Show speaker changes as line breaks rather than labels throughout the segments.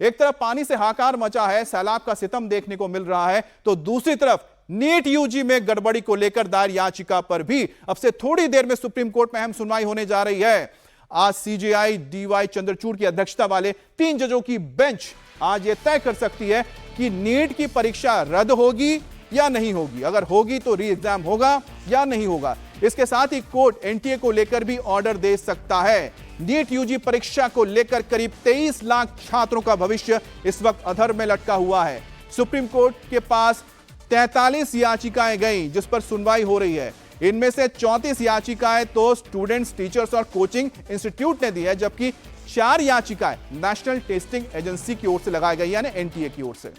एक तरफ पानी से हाहाकार मचा है, सैलाब का सितम देखने को मिल रहा है, तो दूसरी तरफ नीट यूजी में गड़बड़ी को लेकर दायर याचिका पर भी अब से थोड़ी देर में सुप्रीम कोर्ट में अहम सुनवाई होने जा रही है। आज सीजेआई डीवाई चंद्रचूड़ की अध्यक्षता वाले 3 जजों की बेंच आज यह तय कर सकती है कि नीट की परीक्षा रद्द होगी या नहीं होगी। अगर होगी तो री एग्जाम होगा या नहीं होगा। इसके साथ ही कोर्ट एनटीए को लेकर भी ऑर्डर दे सकता है। नीट यूजी परीक्षा को लेकर करीब 23 लाख छात्रों का भविष्य इस वक्त अधर में लटका हुआ है। सुप्रीम कोर्ट के पास 43 याचिकाएं गई जिस पर सुनवाई हो रही है। इनमें से 34 याचिकाएं तो स्टूडेंट्स, टीचर्स और कोचिंग इंस्टीट्यूट ने दी है, जबकि 4 याचिकाएं नेशनल टेस्टिंग एजेंसी की ओर से लगाई गई, यानी एनटीए की ओर से।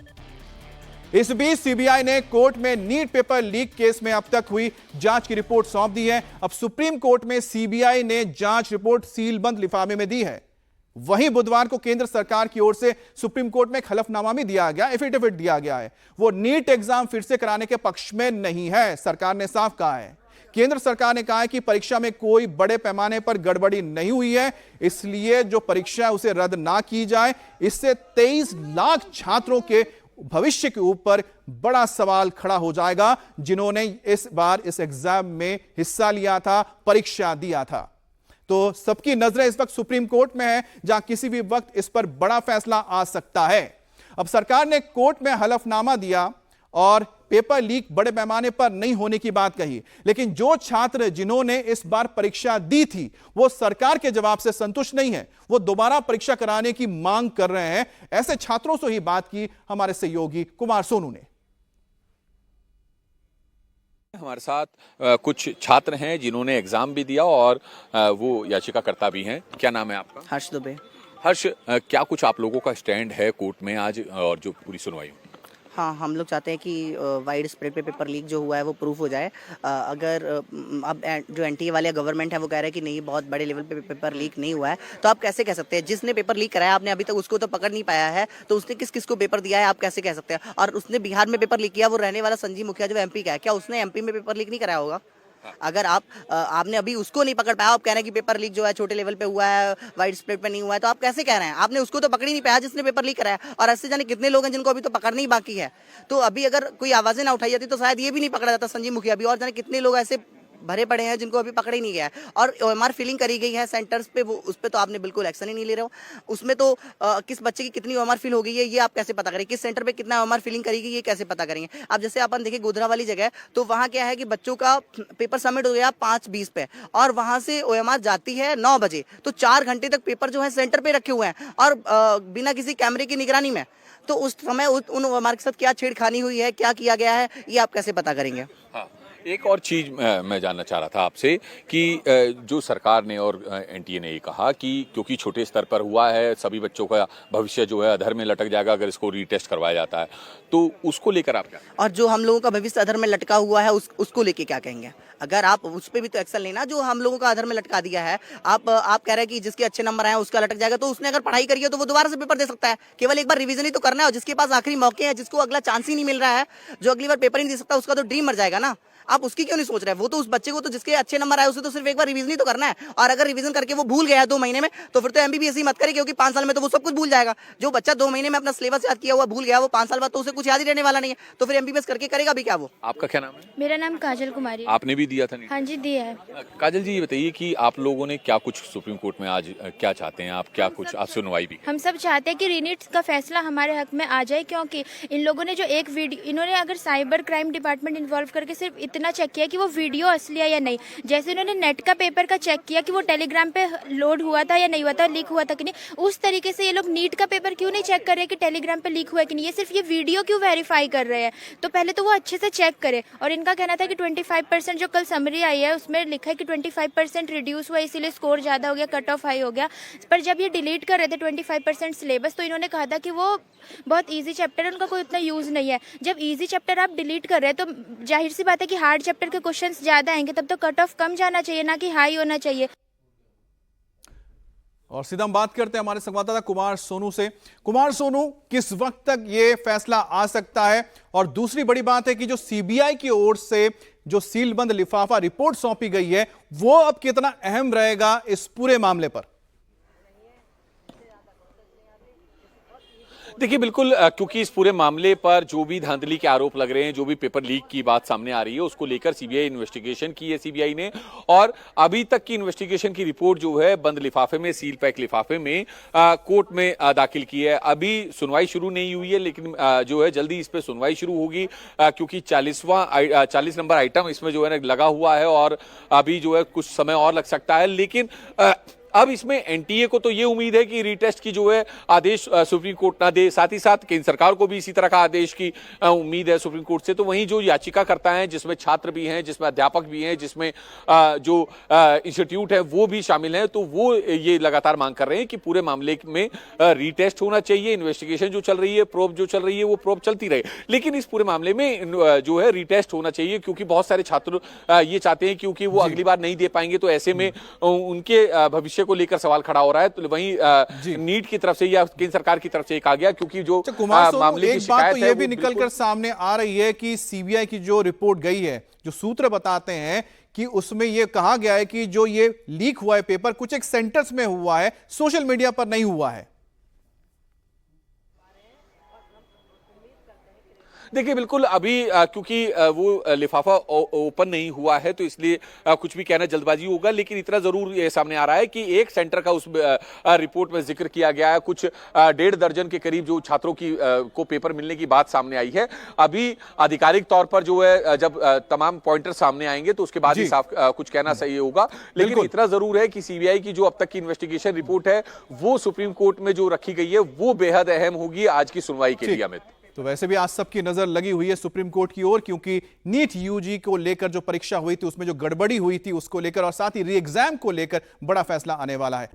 इस बीच सीबीआई ने कोर्ट में नीट पेपर लीक केस में अब तक हुई जांच की रिपोर्ट सौंप दी है। अब सुप्रीम कोर्ट में सीबीआई ने जांच रिपोर्ट सीलबंद लिफाफे में दी है। वहीं बुधवार को केंद्र सरकार की ओर से सुप्रीम कोर्ट में एक हलफनामा भी दिया गया, एफिडेविट दिया गया है। वो नीट एग्जाम फिर से कराने के पक्ष में नहीं है। सरकार ने साफ कहा है, केंद्र सरकार ने कहा है कि परीक्षा में कोई बड़े पैमाने पर गड़बड़ी नहीं हुई है, इसलिए जो परीक्षा है उसे रद्द ना की जाए। इससे 23 लाख छात्रों के भविष्य के ऊपर बड़ा सवाल खड़ा हो जाएगा, जिन्होंने इस बार इस एग्जाम में हिस्सा लिया था, परीक्षा दिया था। तो सबकी नजरें इस वक्त सुप्रीम कोर्ट में है, जहां किसी भी वक्त इस पर बड़ा फैसला आ सकता है। अब सरकार ने कोर्ट में हलफनामा दिया और पेपर लीक बड़े पैमाने पर नहीं होने की बात कही, लेकिन जो छात्र जिन्होंने इस बार परीक्षा दी थी वो सरकार के जवाब से संतुष्ट नहीं है। वो दोबारा परीक्षा कराने की मांग कर रहे हैं। ऐसे छात्रों से ही बात की हमारे सहयोगी कुमार सोनू ने।
हमारे साथ कुछ छात्र हैं जिन्होंने एग्जाम भी दिया और वो याचिकाकर्ता भी हैं। क्या नाम है आपका?
हर्ष दुबे।
हर्ष, क्या कुछ आप लोगों का स्टैंड है कोर्ट में आज और जो पूरी सुनवाई हुई?
हाँ, हम लोग चाहते हैं कि वाइड स्प्रेड पे पेपर लीक जो हुआ है वो प्रूफ हो जाए। अगर अब जो एनटीए वाले गवर्नमेंट है वो कह रहे हैं कि नहीं, बहुत बड़े लेवल पे पेपर लीक नहीं हुआ है, तो आप कैसे कह सकते हैं? जिसने पेपर लीक कराया आपने अभी तक उसको तो पकड़ नहीं पाया है, तो उसने किस किस को पेपर दिया है आप कैसे कह सकते हैं? और उसने बिहार में पेपर लीक किया, वो रहने वाला संजीव मुखिया जो एमपी का है, क्या उसने एमपी में पेपर लीक नहीं कराया होगा? अगर आपने अभी उसको नहीं पकड़ पाया, आप कह रहे हैं कि पेपर लीक जो है छोटे लेवल पे हुआ है, वाइड स्प्रेड पे नहीं हुआ है, तो आप कैसे कह रहे हैं? आपने उसको तो पकड़ ही नहीं पाया जिसने पेपर लीक कराया। और ऐसे जाने कितने लोग हैं जिनको अभी तो पकड़ना ही बाकी है। तो अभी अगर कोई आवाजें ना उठाई जाती तो शायद ये भी नहीं पकड़ा जाता संजीव मुखिया भी, और जाने कितने लोग ऐसे भरे पड़े हैं जिनको अभी पकड़ा ही नहीं गया है। और ओएमआर फिलिंग करी गई है सेंटर्स पे, वो उस पे तो आपने बिल्कुल एक्शन ही नहीं ले रहे हो। उसमें तो किस बच्चे की कितनी ओएमआर फिल हो गई है ये आप कैसे पता करेंगे? किस सेंटर पे कितना ओएमआर फिलिंग करी गई ये कैसे पता करेंगे? अब जैसे अपन देखिए गोधरा वाली जगह, तो वहाँ क्या है कि बच्चों का पेपर सबमिट हो गया 5:20 पे, और वहाँ से ओएमआर जाती है 9 बजे, तो 4 घंटे तक पेपर जो है सेंटर पे रखे हुए हैं और बिना किसी कैमरे की निगरानी में। तो उस समय उन ओएमआर के साथ क्या छेड़खानी हुई है, क्या किया गया है, ये आप कैसे पता करेंगे?
हाँ, एक और चीज मैं जानना चाह रहा था आपसे कि जो सरकार ने और एनटीए ने ये कहा कि क्योंकि छोटे स्तर पर हुआ है, सभी बच्चों का भविष्य जो है अधर में लटक जाएगा अगर इसको रीटेस्ट करवाया जाता है, तो उसको लेकर आप क्या?
और जो हम लोगों का भविष्य अधर में लटका हुआ है उसको लेके क्या कहेंगे? अगर आप उस पर भी तो एक्शन लेना, जो हम लोगों का अधर में लटका दिया है। आप कह रहे हैं कि जिसके अच्छे नंबर आए उसका लटक जाएगा, तो उसने अगर पढ़ाई करी है तो वो दोबारा से पेपर दे सकता है। केवल एक बार रिवीजन ही तो करना है, और जिसके पास आखिरी मौके हैं, जिसको अगला चांस ही नहीं मिल रहा है, जो अगली बार पेपर ही नहीं दे सकता, उसका तो ड्रीम मर जाएगा ना। आप उसकी क्यों नहीं सोच रहे? वो तो उस बच्चे को तो जिसके अच्छे नंबर आए उसे तो सिर्फ एक बार रिवीजन ही तो करना है। और अगर रिवीजन करके वो भूल गया 2 महीने में, तो फिर तो एमबीबीएस ही मत करे, क्योंकि 5 साल में तो वो सब कुछ भूल जाएगा। जो बच्चा 2 महीने में अपना सिलेबस याद किया हुआ भूल गया, वो 5 साल बाद तो उसे कुछ याद ही रहने वाला नहीं है। तो फिर एमबीबीएस करके करेगा भी क्या वो?
आपका क्या नाम है?
मेरा नाम काजल कुमारी।
आपने भी दिया था? नहीं?
हाँ जी, दिया है।
काजल जी, ये बताइए कि आप लोगों ने क्या कुछ सुप्रीम कोर्ट में आज क्या चाहते हैं आप? क्या कुछ आप सुनवाई भी?
हम सब चाहते हैं कि रीनीट का फैसला हमारे हक में आ जाए, क्योंकि इन लोगों ने जो एक वीडियो, इन्होंने अगर साइबर क्राइम डिपार्टमेंट इन्वॉल्व करके सिर्फ इतना चेक किया कि वो वीडियो असली है या नहीं, जैसे इन्होंने नेट का पेपर का चेक किया कि वो टेलीग्राम पे लोड हुआ था या नहीं हुआ था, लीक हुआ था कि नहीं, उस तरीके से ये लोग नीट का पेपर क्यों नहीं चेक कर रहे कि टेलीग्राम पे लीक हुआ है कि नहीं? ये सिर्फ ये वीडियो क्यों वेरीफाई कर रहे हैं? तो पहले तो वो अच्छे से चेक करे। और इनका कहना था कि 25% जो कल समरी आई है उसमें लिखा है कि 25% रिड्यूस हुआ, इसीलिए स्कोर ज्यादा हो गया, कट ऑफ हाई हो गया। पर जब ये डिलीट कर रहे थे 25% सिलेबस, तो इन्होंने कहा था कि वो बहुत ईजी चैप्टर है, उनका कोई उतना यूज नहीं है। जब ईजी चैप्टर आप डिलीट कर रहे हैं तो जाहिर सी बात है कि हार्ड चैप्टर के क्वेश्चंस ज्यादा आएंगे, तब तो कट ऑफ कम जाना चाहिए, ना कि हाई होना चाहिए।
और सीधा हम बात करते हैं हमारे संवाददाता कुमार सोनू से। कुमार सोनू, किस वक्त तक ये फैसला आ सकता है? और दूसरी बड़ी बात है कि जो सीबीआई की ओर से जो सीलबंद लिफाफा रिपोर्ट सौंपी गई है, वो अब कितना अहम रहेगा इस पूरे मामले पर?
देखिए बिल्कुल क्योंकि इस पूरे मामले पर जो भी धांधली के आरोप लग रहे हैं, जो भी पेपर लीक की बात सामने आ रही है, उसको लेकर सीबीआई इन्वेस्टिगेशन की है सीबीआई ने, और अभी तक की इन्वेस्टिगेशन की रिपोर्ट जो है बंद लिफाफे में, सील पैक लिफाफे में कोर्ट में दाखिल की है। अभी सुनवाई शुरू नहीं हुई है, लेकिन जो है जल्दी इस पर सुनवाई शुरू होगी, क्योंकि 40 नंबर आइटम इसमें जो है ना लगा हुआ है और अभी जो है कुछ समय और लग सकता है। लेकिन अब इसमें एनटीए को तो ये उम्मीद है कि रीटेस्ट की जो है आदेश सुप्रीम कोर्ट ना दे, साथ ही साथ केंद्र सरकार को भी इसी तरह का आदेश की उम्मीद है सुप्रीम कोर्ट से। तो वहीं जो याचिका करता है, जिसमें छात्र भी हैं, जिसमें अध्यापक भी हैं, जिसमें जो इंस्टीट्यूट है वो भी शामिल हैं, तो वो ये लगातार मांग कर रहे हैं कि पूरे मामले में रीटेस्ट होना चाहिए। इन्वेस्टिगेशन जो चल रही है, प्रोब जो चल रही है, वो प्रोब चलती रहे, लेकिन इस पूरे मामले में जो है रीटेस्ट होना चाहिए, क्योंकि बहुत सारे छात्र ये चाहते हैं, क्योंकि वो अगली बार नहीं दे पाएंगे, तो ऐसे में उनके भविष्य को लेकर सवाल खड़ा हो रहा है। तो वहीं नीट की तरफ से या केंद्र सरकार की तरफ से कहा गया, क्योंकि जो मामले की शिकायत है,
ये भी निकलकर सामने आ रही है कि सीबीआई की जो रिपोर्ट गई है, जो सूत्र बताते हैं कि उसमें यह कहा गया है कि जो ये लीक हुआ है पेपर कुछ एक सेंटर्स में हुआ है, सोशल मीडिया पर नहीं हुआ है।
देखिए बिल्कुल अभी क्योंकि वो लिफाफा ओपन नहीं हुआ है, तो इसलिए कुछ भी कहना जल्दबाजी होगा, लेकिन इतना जरूर ये सामने आ रहा है कि एक सेंटर का उस रिपोर्ट में जिक्र किया गया है। कुछ 1.5 दर्जन के करीब जो छात्रों की को पेपर मिलने की बात सामने आई है। अभी आधिकारिक तौर पर जो है जब तमाम पॉइंटर सामने आएंगे तो उसके बाद ही साफ कुछ कहना सही होगा, लेकिन इतना जरूर है कि सीबीआई की जो अब तक की इन्वेस्टिगेशन रिपोर्ट है वो सुप्रीम कोर्ट में जो रखी गई है वो बेहद अहम होगी आज की सुनवाई के लिए। अमित,
तो वैसे भी आज सबकी नजर लगी हुई है सुप्रीम कोर्ट की ओर, क्योंकि नीट यूजी को लेकर जो परीक्षा हुई थी उसमें जो गड़बड़ी हुई थी उसको लेकर और साथ ही री एग्जाम को लेकर बड़ा फैसला आने वाला है।